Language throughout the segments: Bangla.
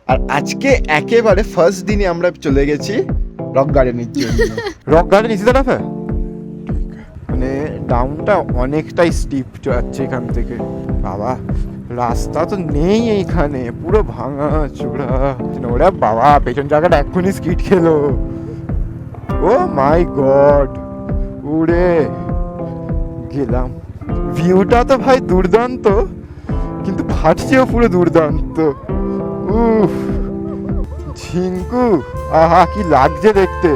আর আজকে একেবারে ফার্স্ট দিনে আমরা চলে গেছি রক গার্ডেনের জন্য। রক গার্ডেন ইজি দ্যাট মানে ডাউনটা অনেকটাই স্টিপ যাচ্ছে এখান থেকে। বাবা রাস্তা তো নেই এইখানে, পুরো ভাঙা চূড়া। ওরা বাবা পেছন জায়গাটা এক্ষুনি স্কিড খেলো। ও মাই গড, উড়ে গেলাম। ভিউটা তো ভাই দুর্দান্ত, কিন্তু ফাটছেও পুরো দুর্দান্ত। উফ ঝিঙ্কু, আহা কি লাগছে দেখতে।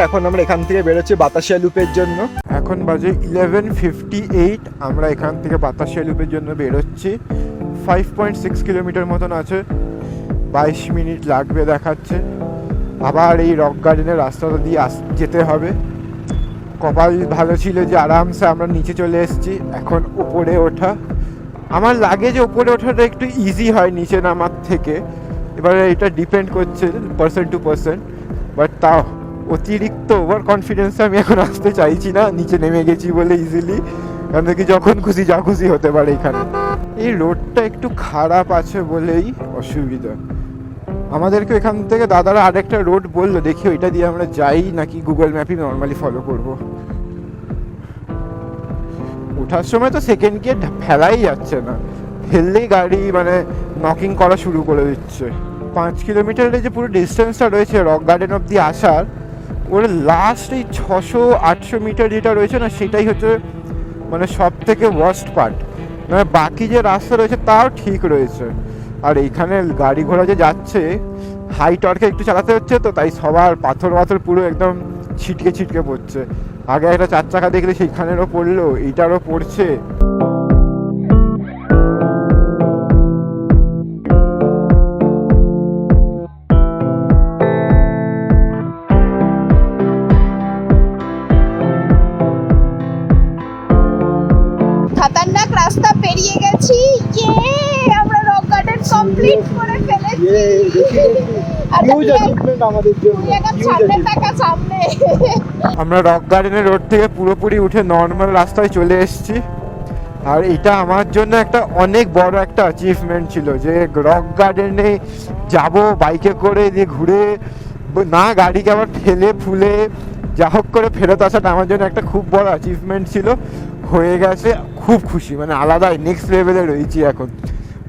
এখন আমরা এখান থেকে বেরোচ্ছি বাতাসিয়া লুপের জন্য। এখন বাজে 11:58। আমরা এখান থেকে বাতাসিয়া লুপের জন্য বেরোচ্ছি। 5.6 কিলোমিটার মতন আছে, 22 মিনিট লাগবে দেখাচ্ছে। আবার এই রক গার্ডেনের রাস্তাটা দিয়ে যেতে হবে। কপাল ভালো ছিল যে আরামসে আমরা নিচে চলে এসেছি। এখন উপরে ওঠা, আমার লাগে যে উপরে ওঠাটা একটু ইজি হয় নিচে নামার থেকে। এবারে এটা ডিপেন্ড করছে পার্সন টু পার্সন, বাট তাও অতিরিক্ত ওভার কনফিডেন্সে আমি এখন আসতে চাইছি না। নিচে নেমে গেছি বলে ইজিলি, কারণ কি যখন খুশি যা খুশি হতে পারে এখানে। এই রোডটা একটু খারাপ আছে বলেই অসুবিধা। আমাদেরকে এখান থেকে দাদারা আরেকটা রোড বললো, দেখি ওইটা দিয়ে আমরা যাই নাকি গুগল ম্যাপই নর্মালি ফলো করব। ওঠার সময় তো সেকেন্ড গিয়ার ফেলাই যাচ্ছে না, ফেললেই গাড়ি মানে নকিং করা শুরু করে দিচ্ছে। 5 কিলোমিটারের যে পুরো ডিস্টেন্সটা রয়েছে রক গার্ডেন অব্দি আসার, ওর লাস্ট এই 600-800 মিটার যেটা রয়েছে না, সেটাই হচ্ছে মানে সব থেকে ওয়ার্স্ট পার্ট। মানে বাকি যে রাস্তা রয়েছে তাও ঠিক রয়েছে, আর এইখানে গাড়ি ঘোড়া যে যাচ্ছে হাই টর্কে একটু চালাতে হচ্ছে, তো তাই সবার পাথর পুরো একদম ছিটকে ছিটকে পড়ছে। আগে একটা 4 চাকা দেখলে সেইখানেরও পড়লো, এইটারও পড়ছে। খতরনাক রাস্তা পেরিয়ে গেছি। আমরা রক গার্ডেন কমপ্লিট করে ফেলেছি। আমরা রক গার্ডেনের রোড থেকে পুরোপুরি উঠে নর্মাল রাস্তায় চলে এসেছি। আর এটা আমার জন্য একটা অনেক বড় একটা অ্যাচিভমেন্ট ছিল যে রক গার্ডেনে যাব বাইকে করে, দিয়ে ঘুরে না গাড়িকে আবার ফেলে ফুলে যা হোক করে ফেরত আসাটা আমার জন্য একটা খুব বড় অ্যাচিভমেন্ট ছিল। হয়ে গেছে, খুব খুশি, মানে আলাদা নেক্সট লেভেলে রয়েছি এখন।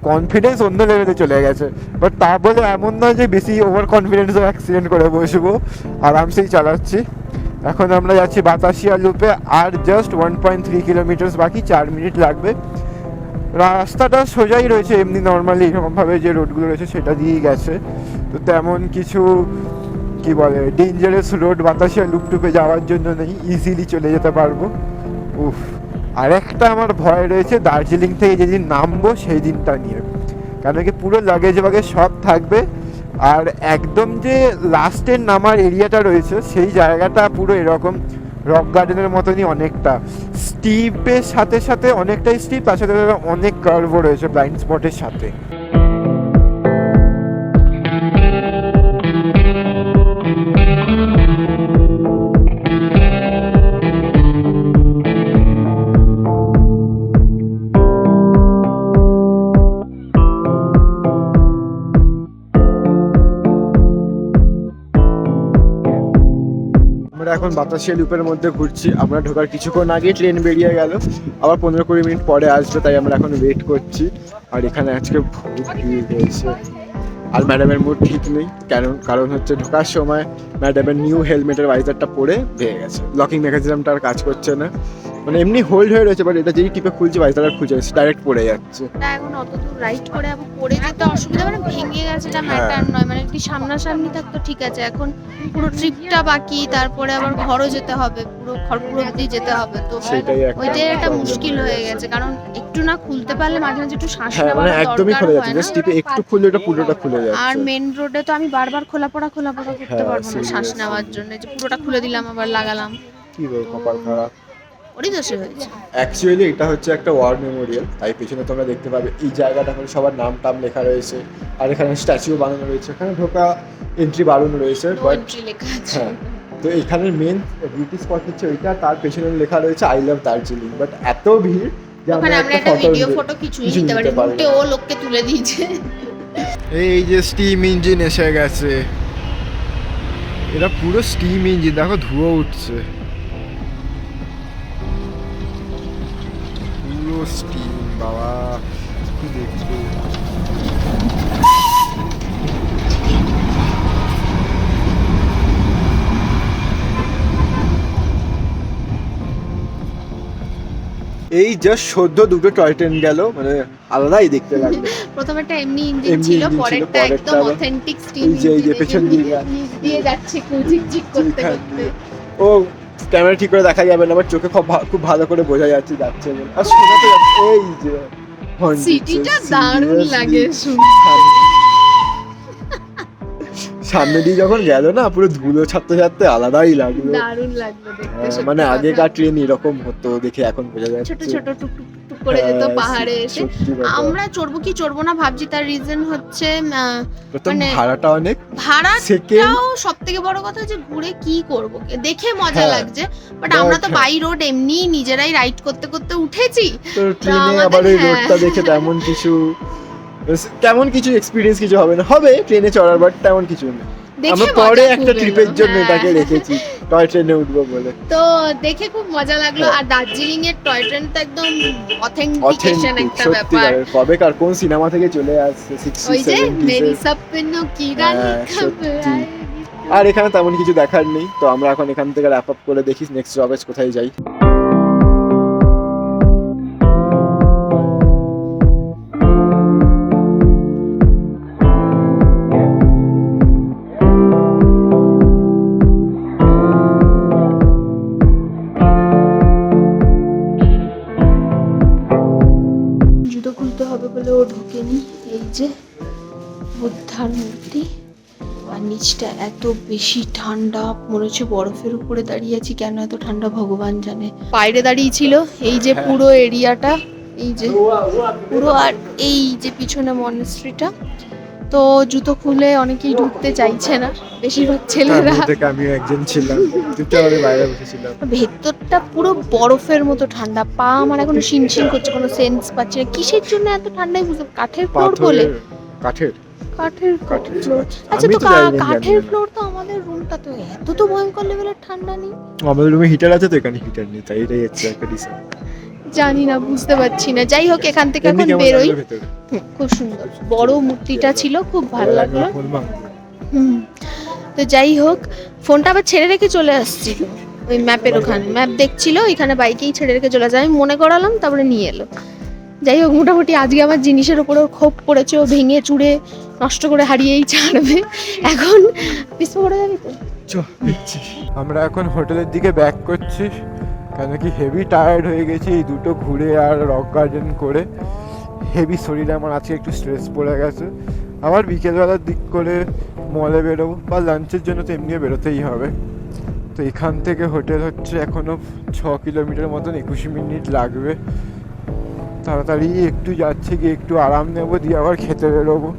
কনফিডেন্স অন্য লেভেলে চলে গেছে, বাট তা বলে এমন নয় যে বেশি ওভার কনফিডেন্সও অ্যাক্সিডেন্ট করে বসবো। আরামসেই চালাচ্ছি। এখন আমরা যাচ্ছি বাতাসিয়া লুপে, আর জাস্ট 1.3 কিলোমিটার বাকি, 4 মিনিট লাগবে। রাস্তাটা সোজাই রয়েছে এমনি নর্মালি এরকমভাবে যে রোডগুলো রয়েছে সেটা দিয়েই গেছে, তো তেমন কিছু কি বলে ডেঞ্জারাস রোড বাতাসিয়া লুপ টুপে যাওয়ার জন্য নেই, ইজিলি চলে যেতে পারবো। উফ, আরেকটা আমার ভয় রয়েছে দার্জিলিং থেকে যেদিন নামবো সেই দিনটা নিয়ে, কারণ কি পুরো লাগেজ বাগেজ সব থাকবে, আর একদম যে লাস্টের নামার এরিয়াটা রয়েছে সেই জায়গাটা পুরো এরকম রক গার্ডেনের মতনই অনেকটা স্টিপের সাথে সাথে, অনেকটাই স্টিপ, তার সাথে অনেক কার্ভও রয়েছে ব্লাইন্ড স্পটের সাথে। এখন বাতাসিয়া লুপের মধ্যে ঘুরছি। আমরা ঢোকার কিছুক্ষণ আগে ট্রেন বেরিয়ে গেল, আবার 15-20 মিনিট পরে আসবে, তাই আমরা এখন ওয়েট করছি। আর এখানে আজকে বহুত ভিড় হয়েছে, আর ম্যাডামের মুড ঠিক নেই, কারণ হচ্ছে ঢোকার সময় ম্যাডামের নিউ হেলমেটের ভাইজারটা পরে ভেঙে গেছে। লকিং মেকানিজমটা আর কাজ করছে না, মানে এমনি হোল্ড হয়ে রয়েছে, বাট এটা যেই টিপে খুলছে ভাইজার আর খুঁজে ডাইরেক্ট পড়ে যাচ্ছে। এখন অত দূর রাইড করে আবার পড়ে যেতে অসুবিধা, মানে ভেঙে গেছে এটা ম্যাটার নয়, মানে কি সামনাসামনি থাকতো ঠিক আছে। এখন পুরো ট্রিপটা বাকি, তারপরে আবার ঘরও যেতে হবে, পুরো খড়পুর অব্দি যেতে হবে, তো ওইটাই একটা মুশকিল হয়ে গেছে। কারণ একটু না খুলতে পারলে মাঝে মাঝে একটু শ্বাস নেওয়ার মানে একদমই খুলে যাচ্ছে, দরকার জাস্ট টিপে একটু খুললে এটা পুরোটা খুলে যাচ্ছে। আর মেন রোডে তো আমি বারবার খোলা পড়া করতে পারবো না শ্বাস নেওয়ার জন্য, যে পুরোটা খুলে দিলাম আবার লাগালাম, কি বলবো, কপাল খারাপ। ওরই দোষে হয়েছে। অ্যাকচুয়ালি এটা হচ্ছে একটা ওয়ার মেমোরিয়াল, তাই পেছনে তোমরা দেখতে পাবে এই জায়গাটা করে সবার নাম টাম লেখা রয়েছে, আর এখানে স্ট্যাচুও বানানো রয়েছে। এখানে ঢোকা এন্ট্রি বারণ রয়েছে, বাট হ্যাঁ, তো তো এখানের মেন বিউটি স্পট হচ্ছে ওইটা, তার পেছনে লেখা রয়েছে আই লাভ দার্জিলিং, বাট এত ভিড় যে ওখানে আমরা একটা ভিডিও ফটো কিছুই নিতে পারি, উল্টে ও লোককে তুলে দিয়েছে। এই যে স্টিম ইঞ্জিন এসে গেছে, এটা পুরো স্টিম ইঞ্জিন, দেখো ধুয়ো উঠছে, পুরো স্টিম বাবা, কি দেখতে। এই জাস্ট সদ্য দুটো টয় ট্রেন গেল, মানে আলাদাই দেখতে লাগলো। প্রথমে একটা এমনি ইঞ্জিন ছিল, পরেরটা একদম অথেন্টিক স্টিম এই যে এই যে পেছন দিয়ে যাচ্ছে ঝিকঝিক করতে করতে। ও ক্যামেরা ঠিক করে দেখা যাবে না, বাট চোখে খুব ভালো করে বোঝা যাচ্ছে যাচ্ছে বলে। আর শোনাতে যাচ্ছে এই যে সিটিটা দারুণ লাগে শুনতে। সামনে দিয়ে যখন গেল না, পুরো ধুলো ছাড়তে ছাড়তে আলাদাই লাগলো, দারুণ লাগলো দেখতে। মানে আগেকার ট্রেন এরকম হতো দেখে এখন বোঝা যাচ্ছে। ছোট ছোট টুক টুক টুক করে যেত পাহাড়ে এসে। আমরা চড়বো কি চড়বো না ভাবছি, তার রিজন হচ্ছে মানে ভাড়াটা অনেক, ভাড়াটাও সব থেকে বড় কথা যে ঘুরে কি করব, দেখে মজা লাগছে, বাট আমরা তো বাই রোড এমনি নিজেরাই রাইড করতে করতে উঠেছি, তো ট্রেনে আবার ওই রোডটা দেখে তেমন কিছু এক্সপিরিয়েন্স কিছু হবে না, হবে ট্রেনে চড়ার, বাট তেমন কিছু না। আমরা পরে একটা ট্রিপের জন্য এটাকে রেখেছি, টয় ট্রেনে উঠবো বলে। তো দেখে খুব মজা লাগলো। আর দার্জিলিং এর টয় ট্রেন তো একদম অথেন্টিকেশন একটা ব্যাপার। কবেকার কোন সিনেমা থেকে চলে আসছে 60 ওই যে 70s মেরি সপনো কি রানী কব আয়ে। আর এখানে তেমন কিছু দেখার নেই, তো আমরা এখন এখান থেকে র্যাপ আপ করে দেখি নেক্সট জবেজ কোথায় যাই। জুতো খুলতে হবে বলে ও ঢোকেনি। এই যে বুদ্ধার মূর্তি, আর নিচটা এত বেশি ঠান্ডা, মনে হচ্ছে বরফের উপরে দাঁড়িয়ে আছি, কেন এত ঠান্ডা ভগবান জানে। বাইরে দাঁড়িয়ে ছিল, এই যে পুরো এরিয়াটা, এই যে পুরো, আর এই যে পিছনে মনেস্ট্রিটা। তো জুতো খুলে অনেকেই ঢুকতে চাইছে না, বেশিরভাগ ছেলেরা। আমিও একজন ছিলাম, চুপচাপ বাইরে বসেছিলাম। ভেতরটা পুরো বরফের মতো ঠান্ডা, পা আমার এখন শিনশিন করছে, কোনো সেন্স পাচ্ছি না কিসের জন্য এত ঠান্ডাই বুঝতে। কাঠের ফ্লোর বলে, কাঠের ফ্লোর। আচ্ছা, তো কাঠের ফ্লোর, তো আমাদের রুমটা তো এত তো ভয়ঙ্কর লেভেলের ঠান্ডা নেই। আমাদের রুমে হিটার আছে, তো এখানে হিটার নেই, তাই এটাই হচ্ছে একটা ডিসাইড। জানি না, বুঝতে পারছি না। যাই হোক, এখান থেকে এখন বেরোই। খুব সুন্দর বড় মূর্তিটা ছিল, খুব ভালো লাগলো। তো যাই হোক, ফোনটা আবার ছেড়ে রেখে চলে আসছি ওই ম্যাপের ওখানে, ম্যাপ দেখছিল এখানে, বাইকেই ছেড়ে রেখে চলে যায়। আমি মনে করালাম, তারপরে নিয়ে এলো। যাই হোক, মোটামুটি আজকে আমার জিনিসের উপরে ক্ষোভ পড়েছে, ও ভেঙে চুড়ে নষ্ট করে হারিয়েই ছাড়বে। এখন পিছু পড়ে যাবি তো। আমরা এখন হোটেলের দিকে ব্যাক করছি, কেন কি হেভি টায়ার্ড হয়ে গেছি এই দুটো ঘুরে আর রক গার্ডেন করে। হেভি শরীরে আমার আজকে একটু স্ট্রেস পড়ে গেছে। আবার বিকেলবেলার দিক করে মলে বেরোবো, বা লাঞ্চের জন্য তো এমনিও বেরোতেই হবে। তো এখান থেকে হোটেল হচ্ছে এখনও 6 কিলোমিটার মতন, 21 মিনিট লাগবে। তাড়াতাড়ি একটু যাচ্ছে, গিয়ে একটু আরাম নেবো, দিয়ে আবার খেতে বেরোবো,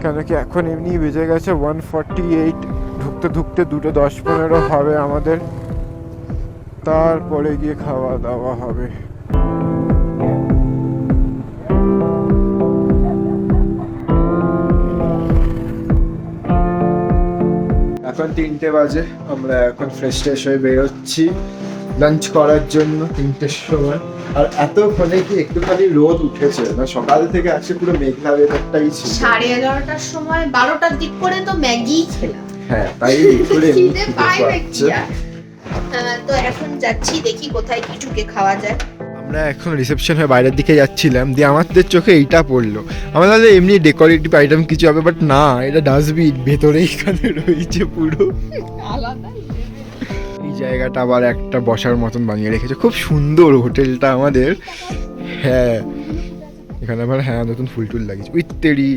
কেন কি এখন এমনি বেজে গেছে 1:48। ঢুকতে ঢুকতে 2:10-15 হবে আমাদের, তারপরে গিয়ে খাওয়া দাওয়া হবে। এখন 3টে বাজে, আমরা এখন ফ্রেশ হয়ে বেরোচ্ছি লাঞ্চ করার জন্য 3টের সময়। আর এতক্ষণে কি একটুখানি রোদ উঠেছে না, সকাল থেকে আজকে পুরো মেঘলা ওয়েদারটাই ছিল। 11:30টার সময় 12টার দিক করে তো ম্যাগি খেলাম। হ্যাঁ, তাই করে খিদে পায় নাকি। তো এখন যাচ্ছি, দেখি কোথায় কি ঢুকে খাওয়া যায়। আমরা এখন রিসেপশন হয়ে বাইরের দিকে যাচ্ছিলাম, দিয়ে আমাদের চোখে এইটা পড়লো। আমরা তাহলে এমনি ডেকোরেটিভ আইটেম কিছু হবে, বাট না, এটা ডাস্টবিন ভেতরে এখানে রয়েছে পুরো আলাদা। এই জায়গাটা আবার একটা বসার মতন বানিয়ে রেখেছে, খুব সুন্দর হোটেলটা আমাদের। হ্যাঁ, এখানে আবার হ্যাঁ নতুন ফুল টুল লাগিয়েছে, উইথ তেরি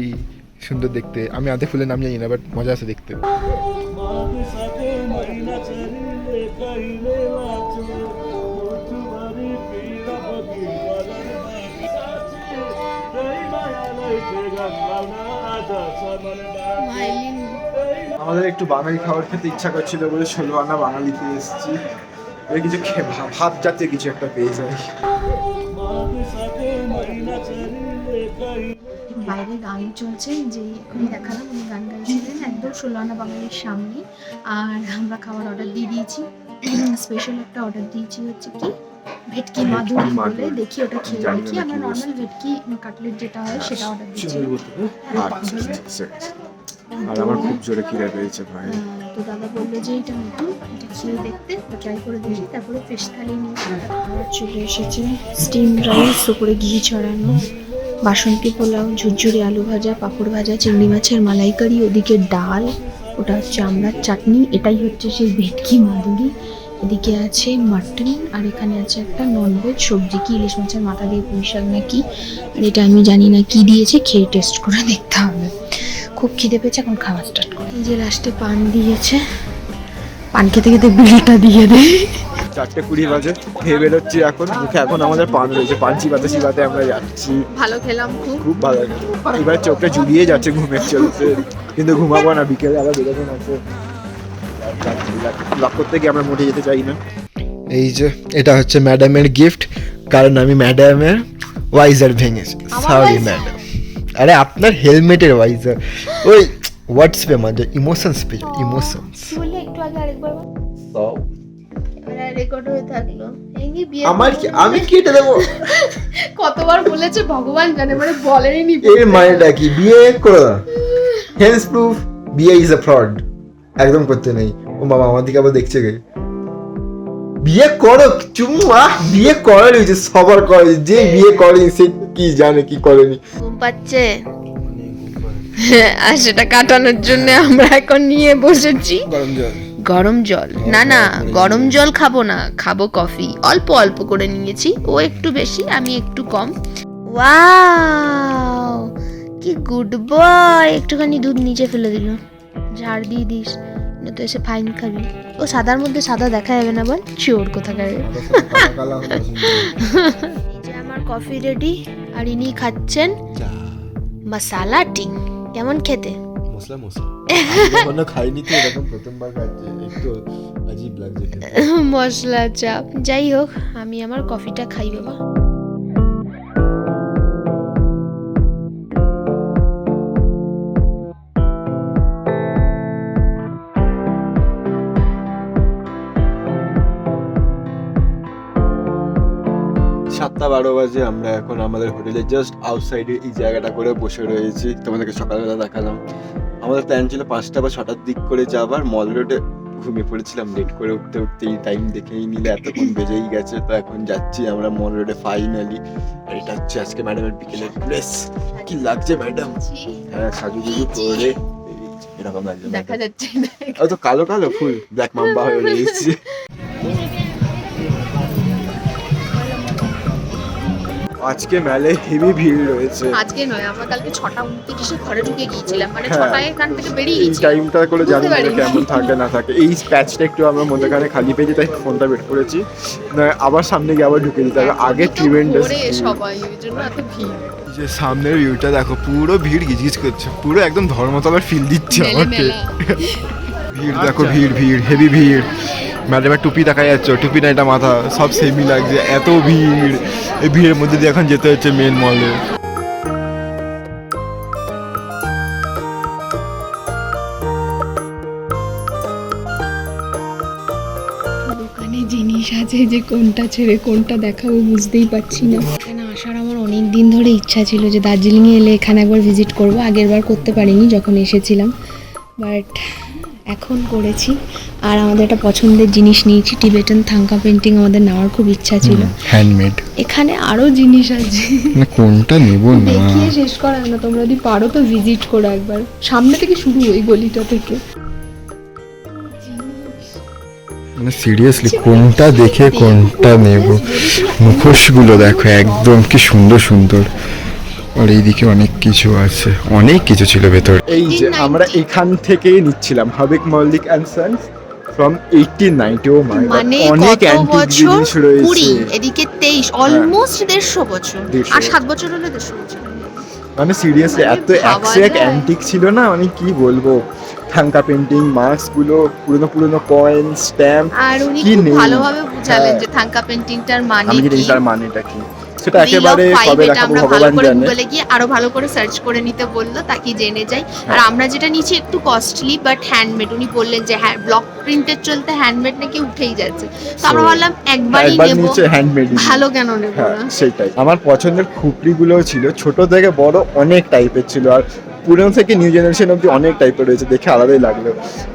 সুন্দর দেখতে। আমি আধে ফুলের নাম জানি না, বাট মজা আছে দেখতে। আমাদের একটু বাঙালি খাবার খেতে ইচ্ছা করছিল বলে 16 আনা বাঙালিতে এসেছি। এর কিছু ভাত জাতীয় কিছু একটা পেয়ে যাই। বাইরে গান চলছে, যে এখনই দেখালাম উনি গান গাইছিলেন একদম 16 আনা বাঙালির সামনে। আর আমরা খাবার অর্ডার দিয়ে দিয়েছি, স্পেশাল একটা অর্ডার দিয়েছি হচ্ছে কি ভেটকি মাদুরি বলে। দেখি ওটা খেয়ে দেখি। আমরা নর্মাল ভেটকি কাটলেট যেটা হয় সেটা অর্ডার দিয়েছি। আর আমার খুব জোরে খিদে পেয়েছে ভাই। তো দাদা বললো যে এটা নতুন, এটা খেয়ে দেখতে, ট্রাই করে দেখি। তারপরে ফিশ থালি নিয়ে খাবার চলে এসেছে। স্টিম রাইস, উপরে ঘি ছড়ানো, বাসন্তী পোলাও, ঝুরঝুরি আলু ভাজা, পাঁপড় ভাজা, চিংড়ি মাছের মালাইকারি, ওদিকে ডাল, ওটা হচ্ছে আমড়ার চাটনি, এটাই হচ্ছে সেই ভেটকি মাদুরি। এদিকে আছে মাটন, আর এখানে আছে একটা ননভেজ সবজি, কি ইলিশ মাছের মাথা দিয়ে পুঁই শাক নাকি, আর এটা আমি জানি না কি দিয়েছে, খেয়ে টেস্ট করে দেখতে হবে। খুব খিদে পেয়েছে, এখন খাওয়া স্টার্ট করে। এই যে লাস্টে পান দিয়েছে, পান খেতে খেতে বিলটা দিয়ে দেয়। 4:20 বাজে, খেয়ে বেরোচ্ছি এখন। মুখে এখন আমাদের পান রয়েছে, পান চিবাতে আমরা যাচ্ছি। ভালো খেলাম, খুব ভালো খেলাম। এবার চোখটা জুড়িয়ে যাচ্ছে ঘুমের চলতে, কিন্তু ঘুমাবো না, বিকেলে আবার বেরোবেন আছে। লক করতে গিয়ে আমরা মোটে যেতে চাই না। এই যে এটা হচ্ছে ম্যাডামের গিফট, কারণ আমি ম্যাডামের ওয়াইজার ভেঙেছি। Sorry madam. আরে আপনার হেলমেটের ওয়াইজার, ওই ওয়ার্ডস পে মানে ইমোশনস পে, ইমোশনস বললে একটু আগে আরেকবার রেকর্ড হয়ে থাকলো। আমার কি, আমি কেটে দেবো? কতবার বলেছে ভগবান জানে, মানে বলেনি। এর মানেটা কি? বিয়ে করো না, হেন্স প্রুফ বিয়ে ইজ আ ফ্রড, একদম করতে নেই। ও বাবা, আমার দিকে আবার দেখছে গে। বিয়ে করো, চুম্মা বিয়ে করে যে সবার করে, যে বিয়ে করে সে কি জানে কি করেনি। ঘুম পাচ্ছে, আর সেটা কাটানোর জন্য আমরা এখন নিয়ে বসেছি গরম জল। না না, গরম জল খাবো না, খাবো কফি। অল্প অল্প করে নিয়েছি, ও একটু বেশি আমি একটু কম। ওয়াও, কি গুড বয়। একটুখানি দুধ নিচে ফেলে দিল, ঝাড় দিয়ে দিস, না তো এসে ফাইন খাবি। ও সাদার মধ্যে সাদা দেখা যাবে না, বল চোর কোথাকার। এই যে আমার কফি রেডি, আর ইনি খাচ্ছেন মশালা টি। কেমন খেতে? মশলা মশলা খাইনি তো, এরকম প্রথমবার খাচ্ছি, একটু আজীব লাগছে খেতে। মশলা চাপ। যাই হোক, আমি আমার কফিটা খাই বাবা। সাতটা 12 বাজে, আমরা এখন আমাদের হোটেলের জাস্ট আউটসাইডে এই জায়গাটা করে বসে রয়েছি। তোমাদেরকে সকালবেলা দেখালাম। আমাদের প্ল্যান ছিল 5টা বা 6টার দিক করে যাবার। মল রোডে ঘুমিয়ে পড়েছিলাম, লেট করে উঠতে এই টাইম দেখেই নিলে এতক্ষণ বেজেই গেছে। তো এখন যাচ্ছি আমরা মল রোডে ফাইনালি। আর এটা হচ্ছে আজকে ম্যাডামের বিকেলের ড্রেস। কি লাগছে ম্যাডাম? হ্যাঁ, সাজুগুজু করে এরকম লাগছে, দেখা যাচ্ছে ও তো কালো কালো ফুল ব্ল্যাক মাম্বা হয়ে রয়েছে। আজকে মেলায় হেভি ভিড় রয়েছে। আজকে নয়, আমরা কালকে 6:29 ঘরে ঢুকে গিয়েছিলাম, মানে 6টায় এখান থেকে বেরিয়ে গেছি। এই টাইমটা করে জানি না কেমন থাকে না থাকে। এই প্যাচটা একটু আমরা মধ্যখানে খালি পেয়েছি, তাই ফোনটা বের করেছি, না আবার সামনে গিয়ে আবার ঢুকে দিতে হবে। আগে ট্রিমেন্ডাস সবাই, ওই জন্য এত ভিড়। যে সামনের ভিউটা দেখো, পুরো ভিড় গিজগিজ করছে, পুরো একদম ধর্মতলার ফিল দিচ্ছে আমাকে। ভিড় দেখো, ভিড় ভিড় হেভি ভিড়। ম্যাডামের টুপি দেখা যাচ্ছে, টুপি না এটা মাথা, সব সেমই লাগছে, এত ভিড়। এই ভিড়ের মধ্যে দিয়ে এখন যেতে হচ্ছে মেন মলে। দোকানে জিনিস আছে যে কোনটা ছেড়ে কোনটা দেখাবো বুঝতেই পারছি না। এখানে আসার আমার অনেক দিন ধরে ইচ্ছা ছিল যে দার্জিলিংয়ে এলে এখানে একবার ভিজিট করব। আগের বার করতে পারিনি যখন এসেছিলাম, বাট এখন করেছি। আর আমাদের একটা পছন্দের জিনিস নিয়েছি, টিবেটান থাঙ্কা পেন্টিং আমাদের নেওয়ার খুব ইচ্ছা ছিল, হ্যান্ডমেড। এখানে আরো জিনিস আছে, কোনটা নেব না দেখিয়ে শেষ করা না। তোমরা যদি পারো তো ভিজিট করো একবার, সামনে থেকে শুরু ওই গলিটা থেকে। মানে সিরিয়াসলি কোনটা দেখে কোনটা নেব। মুখোশগুলো দেখো একদম কি সুন্দর সুন্দর, আর এইদিকে অনেক কিছু আছে, অনেক কিছু ছিল ভেতরে। এই যে আমরা এখান থেকেই নিচ্ছিলাম, Habib Mallick and sons from 1890। Oh my god, মানে অনেক কত অ্যান্টিক বছর? জিনিস রয়েছে। 20, এদিকে 23, অলমোস্ট 150 বছর। 150 আর 7 বছর হলে 150 বছর। মানে সিরিয়াসলি এত ভাবা এক্সাক্ট যায়? অ্যান্টিক ছিল না, মানে কি বলবো। থাঙ্কা পেন্টিং, মাস্কগুলো, পুরনো কয়েন, স্ট্যাম্প। আর উনি কি খুব নেই? ভালোভাবে বুঝালেন হ্যাঁ। যে থাঙ্কা পেন্টিংটার মানে আমি জানি কি। তার মানেটা কি, সেটা Wheel of একেবারে Five কবে এটা দেখাবো আমরা ভালো ভগবান করে জানে। গুগলে গিয়ে আরো ভালো করে সার্চ করে নিতে বললো তাকে জেনে যাই। আর হ্যাঁ। আমরা যেটা নিচ্ছি একটু কস্টলি বাট হ্যান্ডমেড। উনি বললেন যে হ্যাঁ ব্লক প্রিন্টের চলতে হ্যান্ডমেড নাকি উঠেই যাচ্ছে, তো আমরা So, ভাবলাম একবারই একবার নেব, নিচে হ্যান্ডমেড, ভালো কেন নেব হ্যাঁ না। সেটাই। আমার পছন্দের খুপড়িগুলোও ছিল, ছোট থেকে বড় অনেক টাইপের ছিল, আর পুরনো থেকে নিউ জেনারেশন অব্দি অনেক টাইপের রয়েছে, দেখে আলাদাই লাগলো।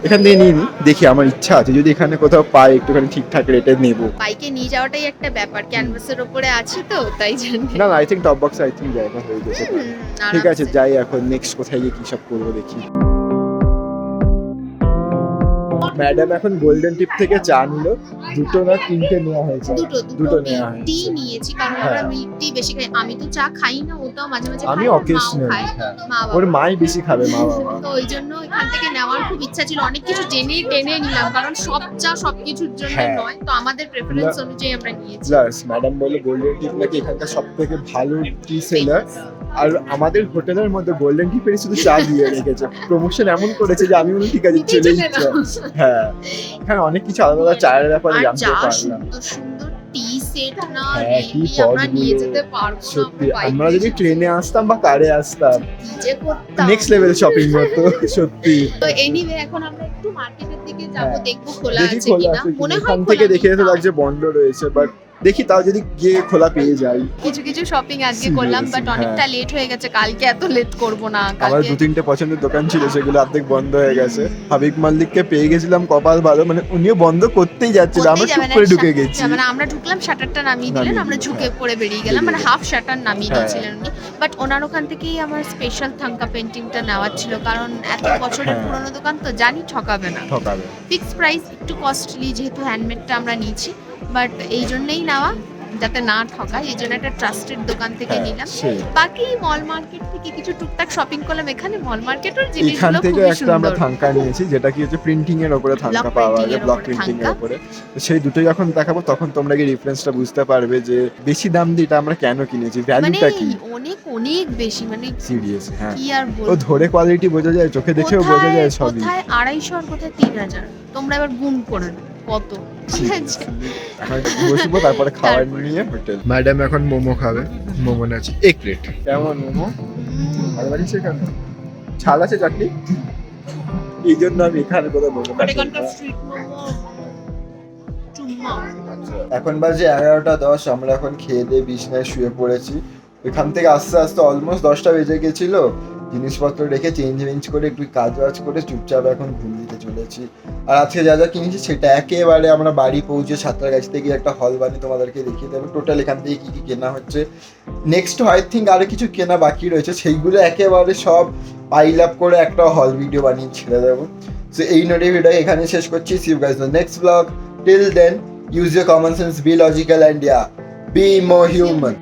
এখান থেকে নিয়ে নিই, দেখি আমার ইচ্ছা আছে যদি এখানে কোথাও পাই একটুখানি ঠিকঠাক রেটে নেবো। বাইকে নিয়ে যাওয়াটাই একটা ব্যাপার, ক্যানভাসের উপরে আছি তো তাই জন্য। না আই থিঙ্ক টপ বক্সে জায়গা হয়ে যেতে পারে। ঠিক আছে, যাই এখন নেক্সট কোথায় গিয়ে কি সব করবো দেখি। ম্যাডাম এখন গোল্ডেন টিপ থেকে চা নিল, দুটো না তিনটে নেওয়া হয়েছে? দুটো নেওয়া মিল্ক টি হয়েছে। নিয়েছি, কারণ হ্যাঁ। আমরা মিল্ক টি বেশি খাই। আমি তো চা খাই না, ওটাও মাঝে মাঝে আমি খাই, আর মাও অকেশনাল, খায়, মা ওর বাবা। মাই বেশি খাবে, মা বাবা। তো ওই জন্য এখান থেকে নেওয়ার খুব ইচ্ছা ছিল, অনেক কিছু টেনে নিলাম, কারণ সব চা সবকিছুর জন্য হ্যাঁ। নয়, তো আমাদের প্রেফারেন্স অনুযায়ী আমরা নিয়েছি। প্লাস ম্যাডাম বলে গোল্ডেন টিপ নাকি এখানকার সব থেকে ভালো টি সেলার, আর আমাদের হোটেলের মধ্যে গোল্ডেন টিপের শুধু চা দিয়ে রেখেছে, প্রমোশন এমন করেছে যে আমি বলি ঠিক আছে নিতেই চলে চলে যাচ্ছি। যাও। হ্যাঁ, এখানে অনেক কিছু আলাদা আলাদা চায়ের ব্যাপারে আর জানতে যা পারলাম। সুন্দর সুন্দর টি সেট না, হ্যাঁ, কি really আমরা নিয়ে পদগুলো। যেতে পারবো না। সত্যি বাইকে আমরা যদি ট্রেনে আসতাম বা কারে আসতাম, কি যে করতাম। নেক্সট লেভেল শপিং হতো সত্যি। তো এনিওয়ে এখন আমরা একটু মার্কেটের দিকে যাব, হ্যাঁ। দেখবো খোলা দেখি আছে খোলা কিনা। আছে মনে কিনা। হয় এখান থেকে খোলা দেখে নেই, তো লাগছে বন্ধ রয়েছে, বাট দেখি তাও যদি গিয়ে খোলা পেয়ে যাই। কিছু শপিং আজকে Seriously, করলাম, বাট হ্যাঁ। অনেকটা লেট হয়ে গেছে, কালকে এত লেট করব না। আমার কালকে 2-3টে পছন্দের দোকান ছিল, সেগুলো অর্ধেক বন্ধ হয়ে গেছে। হাবিব মাল্লিককে পেয়ে গেছিলাম, কপাল ভালো, মানে উনিও বন্ধ করতেই যাচ্ছিল, আমরা চুপ করে ঢুকে গেছি। মানে আমরা ঢুকলাম, শাটারটা নামিয়ে দিলেন, নামিয়ে আমরা দিলেন, ঝুঁকে হ্যাঁ। পড়ে বেরিয়ে গেলাম, মানে বেরিয়ে হাফ শাটার নামিয়ে হ্যাঁ। দিয়েছিলেন উনি। বাট ওনার ওখান থেকেই আমার স্পেশাল থাঙ্কা পেন্টিংটা নেওয়ার ছিল, কারণ এত বছরের হ্যাঁ। পুরনো দোকান তো জানি ঠকাবে না। ঠকাবে। ফিক্স প্রাইস, একটু কস্টলি যেহেতু হ্যান্ডমেডটা আমরা নিয়েছি, বাট এই জন্যই নেওয়া যাতে না ঠকায়, এই জন্য একটা ট্রাস্টেড দোকান থেকে হ্যাঁ, নিলাম। সেই। বাকি মল মার্কেট থেকে কিছু টুকটাক শপিং করলাম, এখানে মল মার্কেটের এখান জিনিসগুলো থেকে খুবই একটা আমরা সুন্দর। থাঙ্কা নিয়েছি, যেটা কি হচ্ছে প্রিন্টিং এর উপরে থাঙ্কা Block পাওয়া printing যায়, এর ব্লক উপরে প্রিন্টিং এর থাঙ্কা। উপরে। তো সেই দুটোই যখন দেখাবো তখন তোমরা কি রেফারেন্সটা বুঝতে পারবে যে বেশি দাম দিয়ে এটা আমরা কেন কিনেছি, মানে ভ্যালুটা কি। অনেক বেশি, মানে সিরিয়াস, হ্যাঁ। কি আর ও বলবো। ধরে কোয়ালিটি বোঝা যায়, চোখে দেখেও বোঝা যায় সবই। কোথায় 250 আর কোথায় 3000, তোমরা এবার গুণ করে নাও কত। ঠিক আছে, এখন বসবো, তারপরে খাবার নিয়ে হোটেল। ম্যাডাম এখন মোমো খাবে, মোমো আছে 1 প্লেট। কেমন মোমো? ভালো লাগছে? কেন ছাল আছে চাটনি? এই জন্য আমি এখানে কোথাও মোমো আর খাচ্ছি এখানকার না। স্ট্রিট মোমো চুম্মা। এখন বাজে 11টা 10, আমরা এখন খেয়ে দিয়ে বিছনায় শুয়ে পড়েছি। এখান থেকে আস্তে আস্তে অলমোস্ট 10টা বেজে গেছিল, জিনিসপত্র রেখে চেঞ্জ করে একটু কাজ করে চুপচাপ এখন ঘুম দিতে চলেছি। আর আজকে যা যা কিনেছি সেটা একেবারে আমরা বাড়ি পৌঁছে সাঁতরাগাছি থেকে একটা হল বানিয়ে তোমাদেরকে দেখিয়ে দেবো টোটাল এখান থেকে কি কি কেনা হচ্ছে। নেক্সট আই থিঙ্ক আরো কিছু কেনা বাকি রয়েছে, সেইগুলো একেবারে সব পাইল আপ করে একটা হল ভিডিও বানিয়ে ছেড়ে দেবো। সো এই নোটে ভিডিও এখানে শেষ করছি। See you guys in the next blog. Till then, use your common sense, be logical, and yeah, be more human.